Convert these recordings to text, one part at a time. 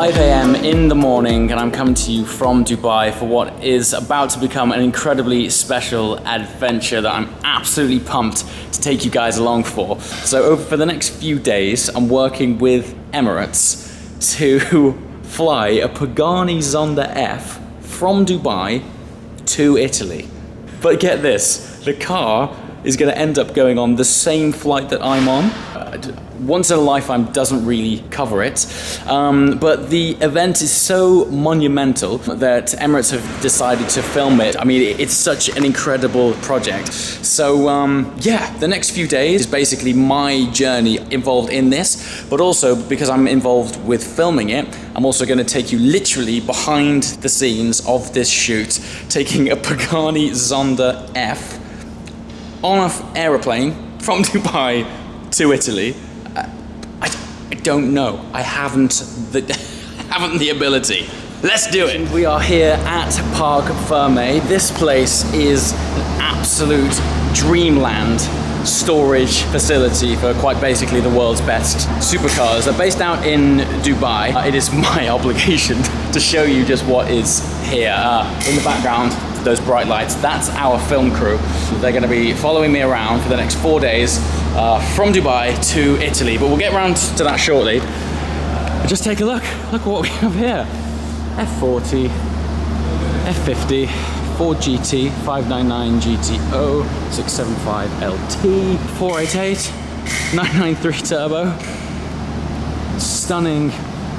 5 a.m. in the morning, and I'm coming to you from Dubai for what is about to become an incredibly special adventure that I'm absolutely pumped to take you guys along for. So for the next few days, I'm working with Emirates to fly a Pagani Zonda F from Dubai to Italy. But get this, the car is going to end up going on the same flight that I'm on. Once in a lifetime doesn't really cover it, but the event is so monumental that Emirates have decided to film it. I mean, it's such an incredible project. So yeah, the next few days is basically my journey involved in this, but also because I'm involved with filming it, I'm also going to take you literally behind the scenes of this shoot, taking a Pagani Zonda F on an aeroplane from Dubai to Italy. I don't know. I haven't the ability. Let's do it. We are here at Parc Fermé. This place is an absolute dreamland storage facility for quite basically the world's best supercars. They're based out in Dubai. It is my obligation to show you just what is here. In the background, those bright lights, that's our film crew. They're going to be following me around for the next 4 days from Dubai to Italy, but we'll get around to that shortly. Just take a look at what we have here. F40, F50, Ford GT, 599 GTO, 675 LT, 488, 993 turbo. Stunning.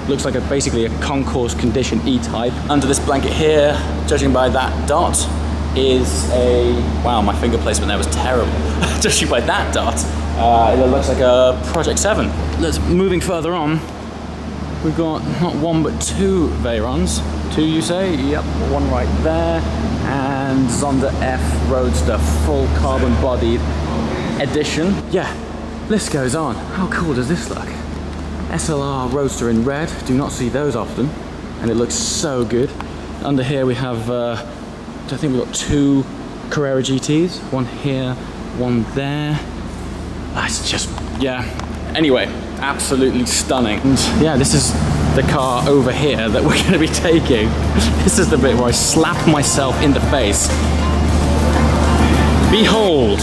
Looks like basically a concourse condition E-Type. Under this blanket here, judging by that dot, is a... Wow, my finger placement there was terrible. Judging by that dot, it looks like a Project 7. Moving further on, we've got not one but two Veyrons. Two, you say? Yep, one right there. And Zonda F Roadster, full carbon-bodied edition. Yeah, list goes on. How cool does this look? SLR Roadster in red, do not see those often, and it looks so good. Under here we have, I think we've got two Carrera GTs, one here, one there. It's just, yeah. Anyway, absolutely stunning. And yeah, this is the car over here that we're going to be taking. This is the bit where I slap myself in the face. Behold!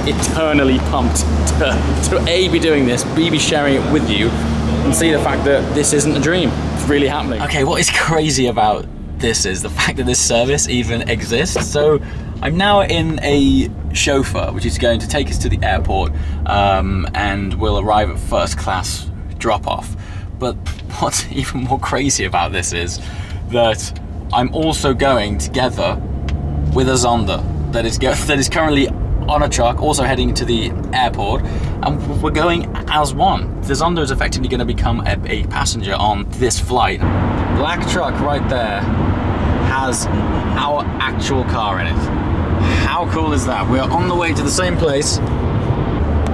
Eternally pumped to A, be doing this, B, be sharing it with you, and see the fact that this isn't a dream. It's really happening. Okay, what is crazy about this is the fact that this service even exists. So I'm now in a chauffeur, which is going to take us to the airport, and we'll arrive at first class drop-off. But what's even more crazy about this is that I'm also going together with a Zonda that is currently on a truck, also heading to the airport, and we're going as one. The Zonda is effectively going to become a passenger on this flight. Black truck right there has our actual car in it. How cool is that? We're on the way to the same place.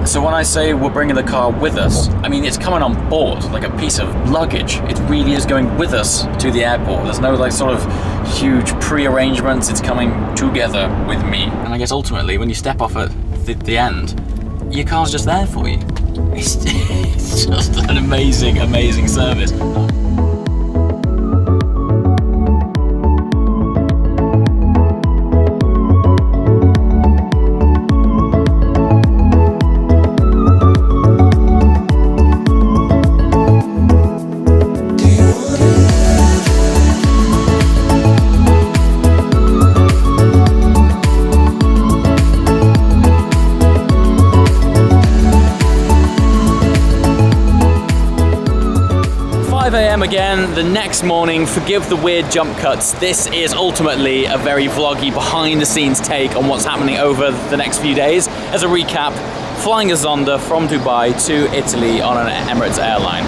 So when I say we're bringing the car with us, I mean it's coming on board like a piece of luggage. It really is going with us to the airport. There's no like sort of huge pre-arrangements. It's coming together with me. And I guess ultimately when you step off at the end, your car's just there for you. It's just an amazing, amazing service. 5 a.m. again, the next morning. Forgive the weird jump cuts. This is ultimately a very vloggy, behind-the-scenes take on what's happening over the next few days. As a recap, flying a Zonda from Dubai to Italy on an Emirates airline.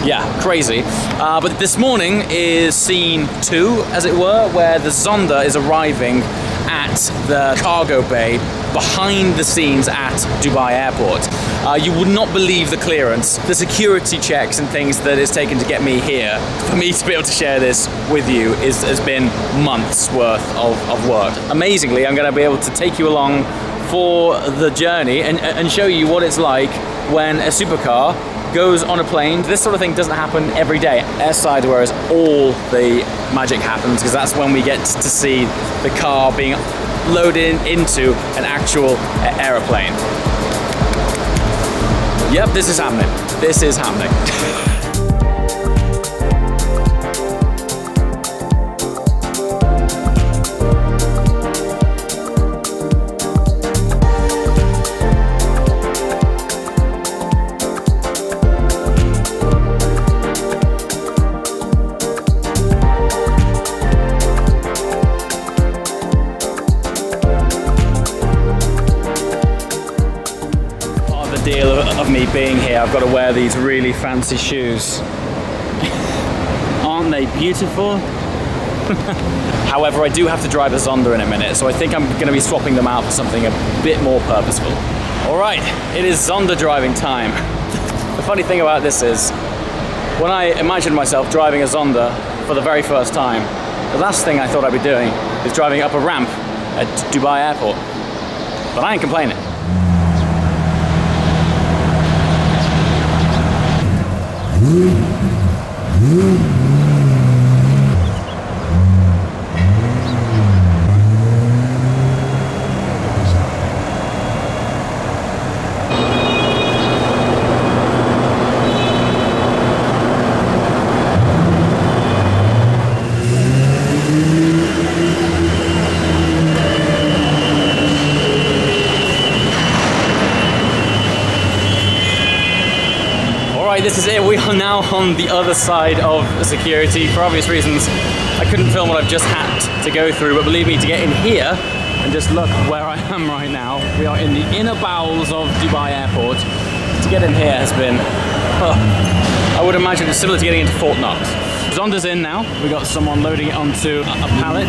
Yeah, crazy. But this morning is scene 2, as it were, where the Zonda is arriving at the cargo bay behind the scenes at Dubai Airport. You would not believe the clearance, the security checks and things that it's taken to get me here. For me to be able to share this with you has been months worth of work. Amazingly, I'm going to be able to take you along for the journey and show you what it's like when a supercar goes on a plane. This sort of thing doesn't happen every day. Airside, whereas all the magic happens, because that's when we get to see the car being loaded into an actual aeroplane. Yep, this is happening. This is happening. Deal of me being here, I've got to wear these really fancy shoes. Aren't they beautiful? However, I do have to drive a Zonda in a minute, so I think I'm going to be swapping them out for something a bit more purposeful. Alright, it is Zonda driving time. The funny thing about this is, when I imagined myself driving a Zonda for the very first time, the last thing I thought I'd be doing is driving up a ramp at Dubai Airport. But I ain't complaining. This is it. We are now on the other side of security. For obvious reasons, I couldn't film what I've just had to go through, but believe me, to get in here and just look where I am right now, we are in the inner bowels of Dubai Airport. To get in here has been, I would imagine it's similar to getting into Fort Knox. Zonda's in now. We got someone loading it onto a pallet.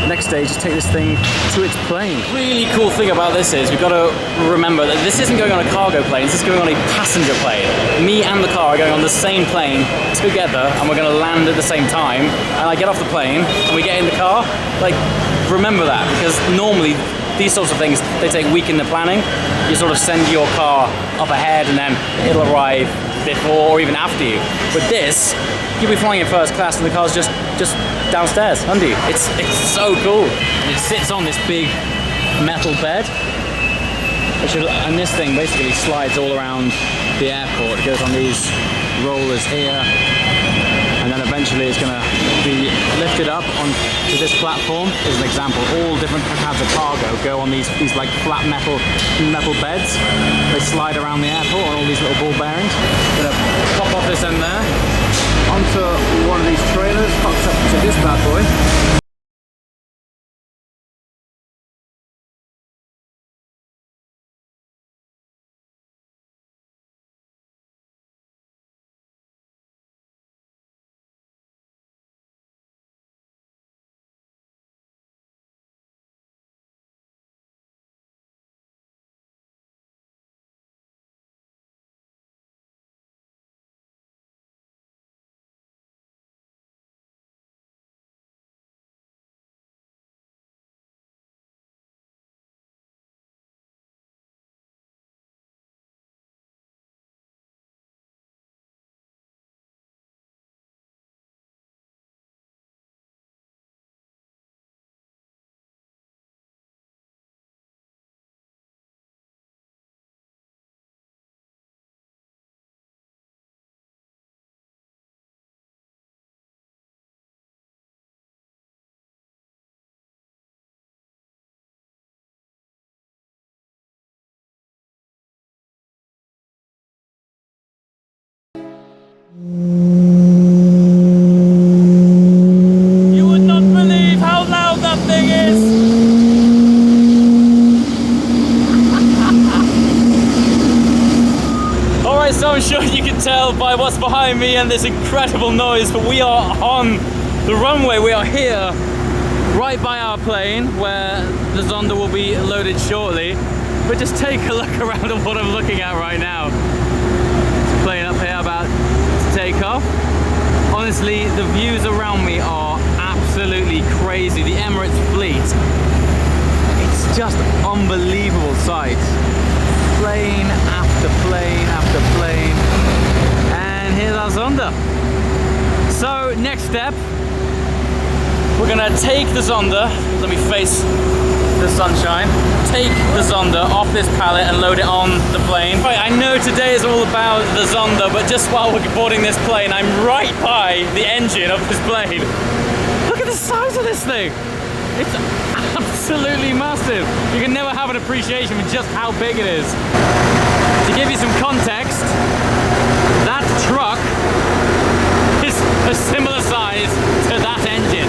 Next stage is take this thing to its plane. Really cool thing about this is we've got to remember that this isn't going on a cargo plane, this is going on a passenger plane. Me and the car are going on the same plane together, and we're going to land at the same time. And I get off the plane and we get in the car. Like, remember that, because normally these sorts of things, they take a week in the planning. You sort of send your car up ahead and then it'll arrive before or even after you. With this, you'll be flying in first class and the car's just downstairs under you. It's so cool. It sits on this big metal bed, and this thing basically slides all around the airport. It goes on these rollers here, and then eventually it's going to be lifted up onto this platform. As an example, all different kinds of cargo go on these like flat metal beds. They slide around the airport on all these little ball bearings. Going to pop off this end there onto one of these trailers, hooks up to this bad boy. again this incredible noise, but we are on the runway. We are here, right by our plane, where the Zonda will be loaded shortly. But just take a look around at what I'm looking at right now. It's a plane up here about to take off. Honestly, the views around me are absolutely crazy. The Emirates fleet, it's just unbelievable sight. Plane after plane after plane. And here's our Zonda. So next step, we're gonna take the Zonda, let me face the sunshine, take the Zonda off this pallet and load it on the plane. Right, I know today is all about the Zonda, but just while we're boarding this plane, I'm right by the engine of this plane. Look at the size of this thing. It's absolutely massive. You can never have an appreciation for just how big it is. To give you some context, that truck is a similar size to that engine.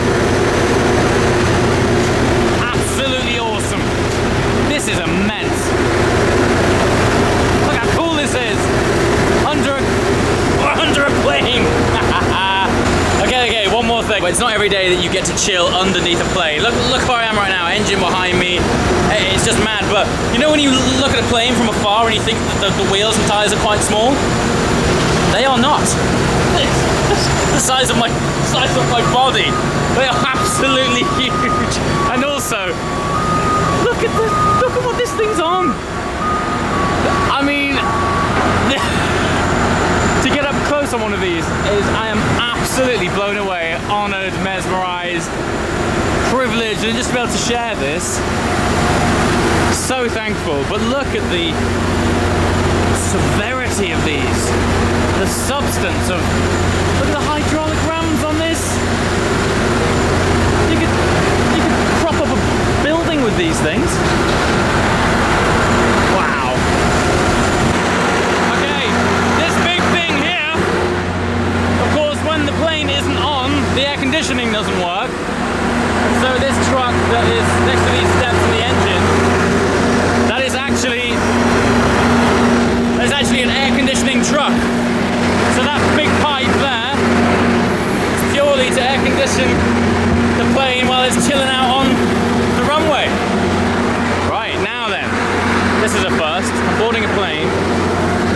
Absolutely awesome. This is immense. Look how cool this is. Under a plane. Okay, one more thing. It's not every day that you get to chill underneath a plane. Look where I am right now, engine behind me. It's just mad, but you know when you look at a plane from afar and you think that the wheels and tires are quite small? They are not. The size of my body. They are absolutely huge. And also, look at what this thing's on. I mean, to get up close on one of these I am absolutely blown away, honored, mesmerized, privileged, and just to be able to share this. So thankful. But look at the severity of these, the substance of. Look at the hydraulic rams on this. You could prop up a building with these things. Wow. Okay, this big thing here, of course, when the plane isn't on, the air conditioning doesn't work. So this truck that is next to these steps in the engine, that is actually an air conditioning truck. So that big pipe there is purely to air condition the plane while it's chilling out on the runway. Right, now then, this is a first. I'm boarding a plane.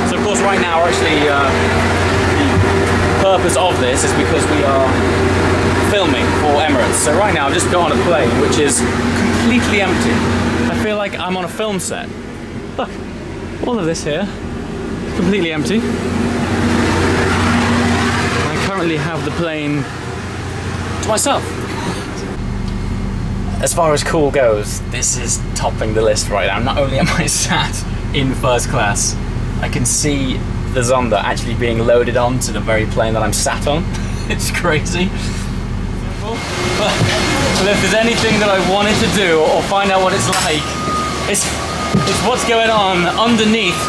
So of course right now actually the purpose of this is because we are filming for Emirates. So right now I've just got on a plane which is completely empty. I feel like I'm on a film set. Look, all of this here, completely empty. I currently have the plane to myself. As far as cool goes, this is topping the list right now. Not only am I sat in first class, I can see the Zonda actually being loaded onto the very plane that I'm sat on. It's crazy. But if there's anything that I wanted to do or find out what it's like, it's what's going on underneath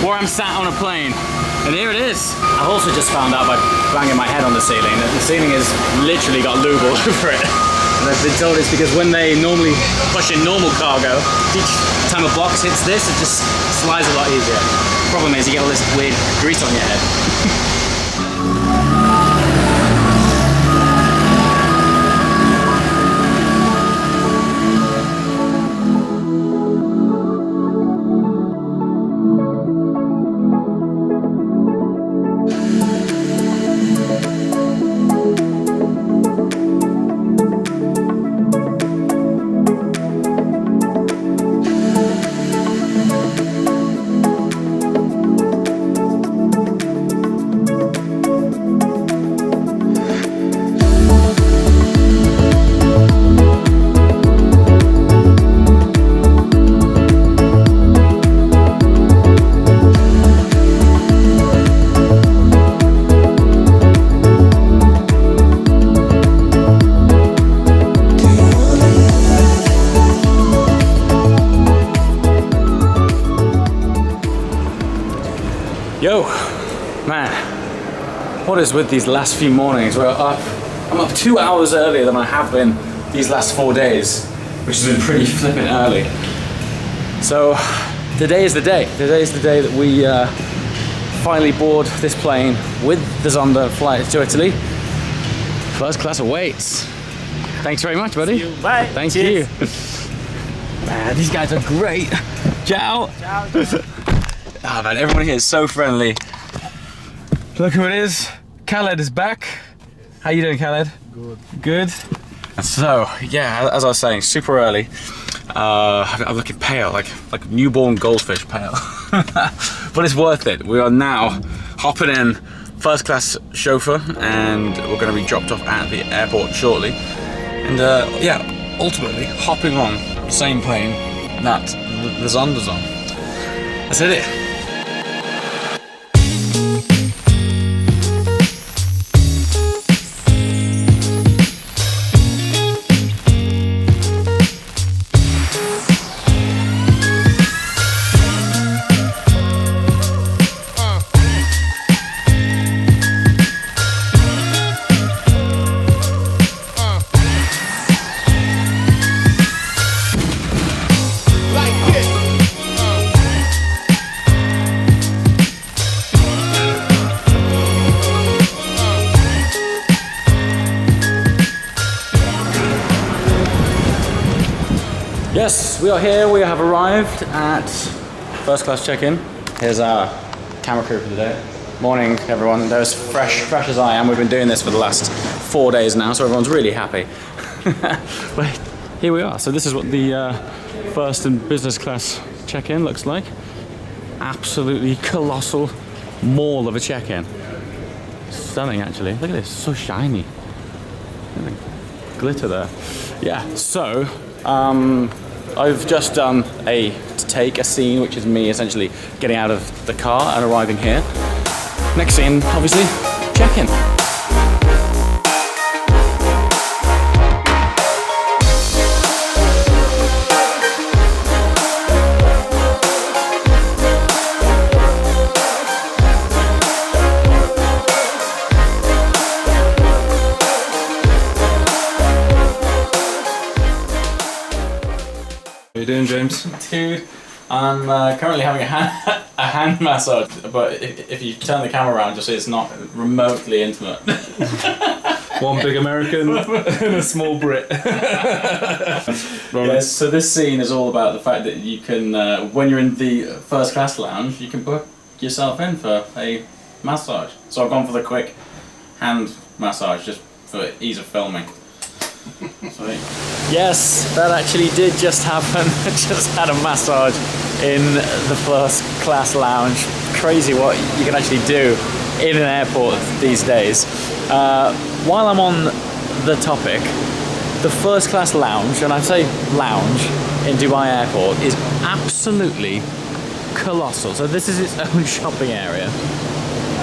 where I'm sat on a plane. And here it is. I've also just found out by banging my head on the ceiling that the ceiling has literally got lube all over it. And I've been told it's because when they normally push in normal cargo, each time a box hits this, it just slides a lot easier. Problem is you get all this weird grease on your head. Yo, man, what is with these last few mornings? I'm up 2 hours earlier than I have been these last 4 days, which has been pretty flippin' early. So today is the day. Today is the day that we finally board this plane with the Zonda flight to Italy. First class awaits. Thanks very much, buddy. Bye. Thank Cheers. you. Man, these guys are great. Ciao. Ciao. Ah, man, everyone here is so friendly. Look who it is. Khaled is back. How you doing, Khaled? Good. Good. So, yeah, as I was saying, super early. I'm looking pale, like newborn goldfish pale. But it's worth it. We are now hopping in first class chauffeur, and we're going to be dropped off at the airport shortly. And yeah, ultimately hopping on the same plane that the Zonda's on. That's it. Yes, we are here. We have arrived at first class check-in. Here's our camera crew for the day. Morning, everyone. They're as fresh as I am. We've been doing this for the last 4 days now, so everyone's really happy. But here we are. So this is what the first and business class check-in looks like. Absolutely colossal mall of a check-in. Stunning, actually. Look at this, so shiny. Look at the glitter there. Yeah. So. I've just done a take scene, which is me essentially getting out of the car and arriving here. Next scene, obviously, check-in. How you doing, James? Dude, I'm currently having a hand massage, but if you turn the camera around, you'll see it's not remotely intimate. One big American and a small Brit. Yes, so this scene is all about the fact that you can, when you're in the first class lounge, you can book yourself in for a massage. So I've gone for the quick hand massage just for ease of filming. Sweet. Yes, that actually did just happen. I just had a massage in the first class lounge. Crazy what you can actually do in an airport these days. While I'm on the topic, the first class lounge, and I say lounge, in Dubai Airport is absolutely colossal. So this is its own shopping area.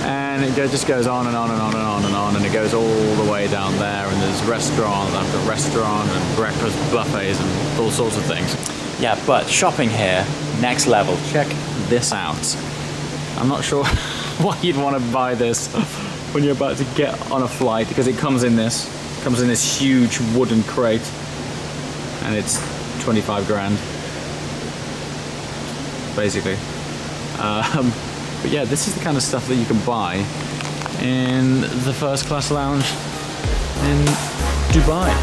And it just goes on and on and on and on and on, and it goes all the way down there, and there's restaurant after restaurant and breakfast buffets and all sorts of things. Yeah, but shopping here, next level. Check this out. I'm not sure why you'd want to buy this when you're about to get on a flight, because it comes in this huge wooden crate, and it's 25 grand, basically. But yeah, this is the kind of stuff that you can buy in the first class lounge in Dubai.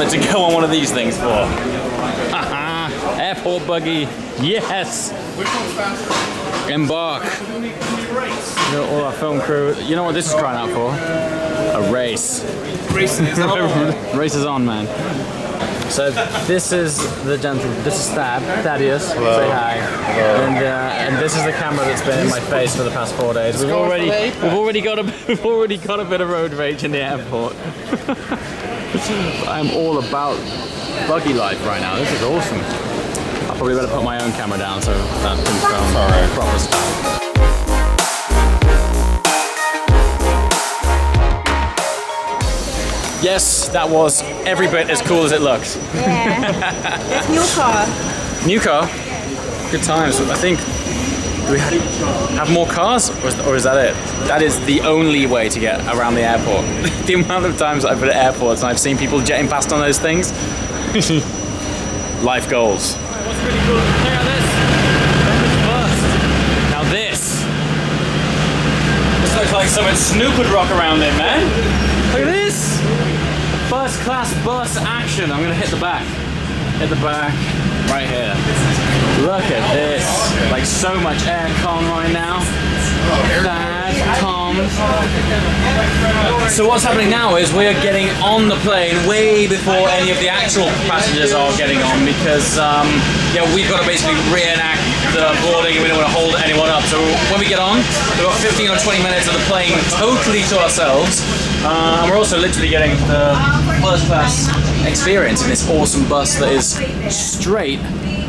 To go on one of these things for. Airport buggy, yes! Embark. All our film crew. You know what this is crying out for? A race. Race is on. Race is on, man. So this is the gentleman. This is Thaddeus. Hello. Say hi. Hello. And this is the camera that's been in my face for the past 4 days. We've already got a bit of road rage in the airport. I'm all about buggy life right now. This is awesome. I'll probably better put my own camera down so that can film proper stuff. Yes, that was every bit as cool as it looked. Yeah. It's new car. New car, good times. I think, do we have more cars, or is that it? That is the only way to get around the airport. The amount of times I've been at airports and I've seen people jetting past on those things. Life goals. What's really cool, check out this. First. Now this looks like something Snoop would rock around in, man. Look at this. First class bus action. I'm gonna hit the back. Hit the back. Right here. Look at this. Like so much aircon right now. Thad, Tom. So what's happening now is we're getting on the plane way before any of the actual passengers are getting on because yeah, we've got to basically reenact the boarding and we don't want to hold anyone up. So when we get on, we've got 15 or 20 minutes of the plane totally to ourselves. And we're also literally getting the first class experience in this awesome bus that is straight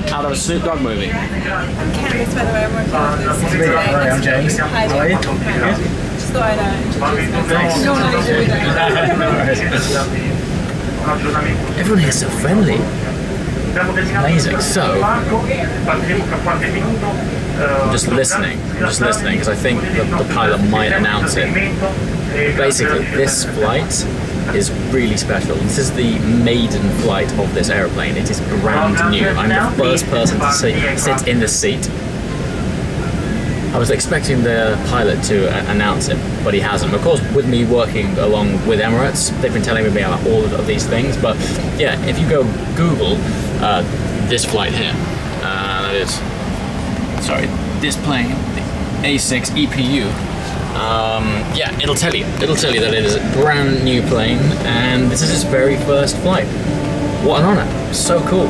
out of a Snoop Dogg movie. I'm Candice, by the way. I'm working with this today. Hi, I'm James. Hi, How are you? Just thought I'd introduce myself. Normally do that. Everyone here is so friendly. Amazing. So, I'm just listening because I think the pilot might announce it. Basically, this flight is really special. This is the maiden flight of this airplane. It is brand new. I'm the first person to sit in the seat. I was expecting the pilot to announce it, but he hasn't. Of course, with me working along with Emirates, they've been telling me about all of these things. But yeah, if you go Google this flight here, that is, sorry, this plane, the A6 EPU. Yeah, it'll tell you that it is a brand new plane, and this is its very first flight. What an honor! So cool.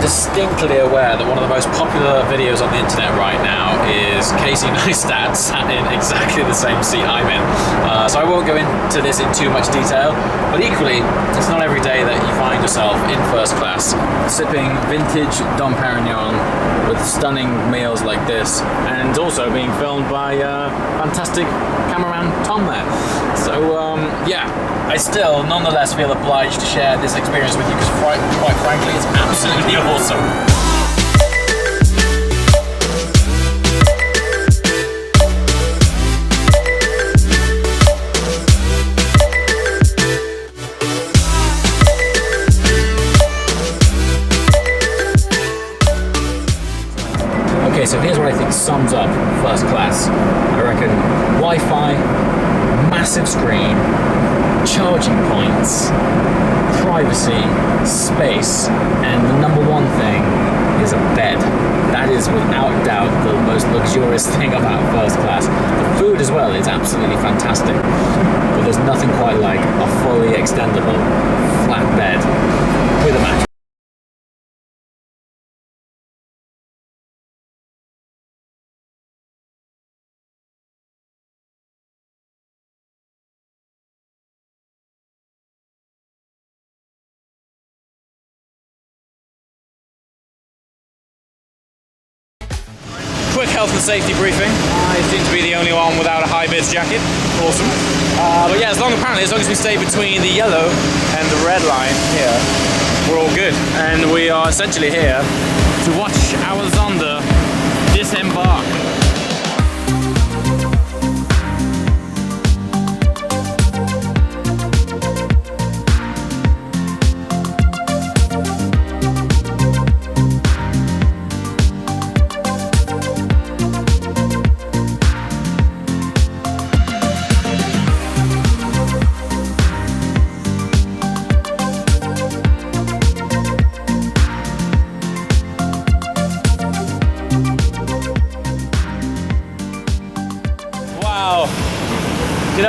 Distinctly aware that one of the most popular videos on the internet right now is Casey Neistat sat in exactly the same seat I'm in. So I won't go into this in too much detail, but equally, it's not every day that you find yourself in first class sipping vintage Dom Perignon with stunning meals like this, and also being filmed by fantastic cameraman Tom there. So yeah, I still nonetheless feel obliged to share this experience with you because quite frankly, it's absolutely awesome. Okay, so here's what I think sums up first class. I reckon Wi-Fi, massive screen, charging points, privacy, space, and the number one thing is a bed. That is without doubt the most luxurious thing about first class. The food as well is absolutely fantastic, but there's nothing quite like a fully extendable flat bed with a mattress. Quick health and safety briefing. I seem to be the only one without a high-vis jacket. Awesome. But yeah, apparently as long as we stay between the yellow and the red line here, we're all good. And we are essentially here to watch our Zonda disembark.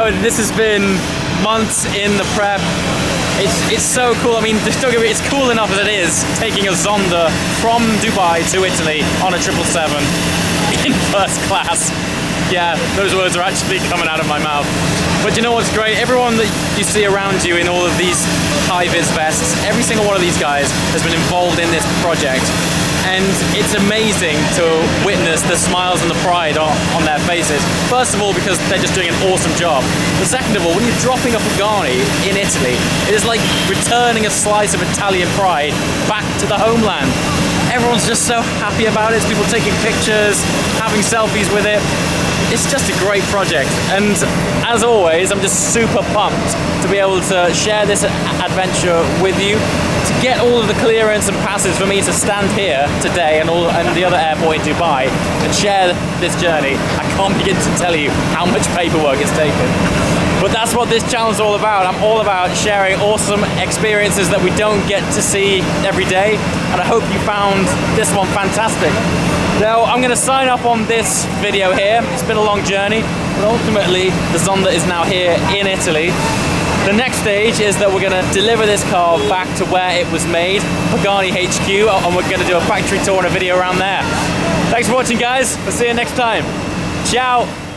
know, this has been months in the prep. It's so cool. I mean, just don't get me, it's cool enough as it is, taking a Zonda from Dubai to Italy on a 777 in first class. Yeah, those words are actually coming out of my mouth. But you know what's great? Everyone that you see around you in all of these high-vis vests, every single one of these guys has been involved in this project. And it's amazing to witness the smiles and the pride on their faces. First of all, because they're just doing an awesome job. But second of all, when you're dropping a Pagani in Italy, it is like returning a slice of Italian pride back to the homeland. Everyone's just so happy about it. It's people taking pictures, having selfies with it. It's just a great project. And as always, I'm just super pumped to be able to share this adventure with you, to get all of the clearance and passes for me to stand here today and the other airport in Dubai and share this journey. I can't begin to tell you how much paperwork it's taken. But that's what this channel is all about. I'm all about sharing awesome experiences that we don't get to see every day. And I hope you found this one fantastic. Now, I'm gonna sign off on this video here. It's been a long journey, but ultimately, the Zonda is now here in Italy. The next stage is that we're gonna deliver this car back to where it was made, Pagani HQ, and we're gonna do a factory tour and a video around there. Thanks for watching, guys. We'll see you next time. Ciao.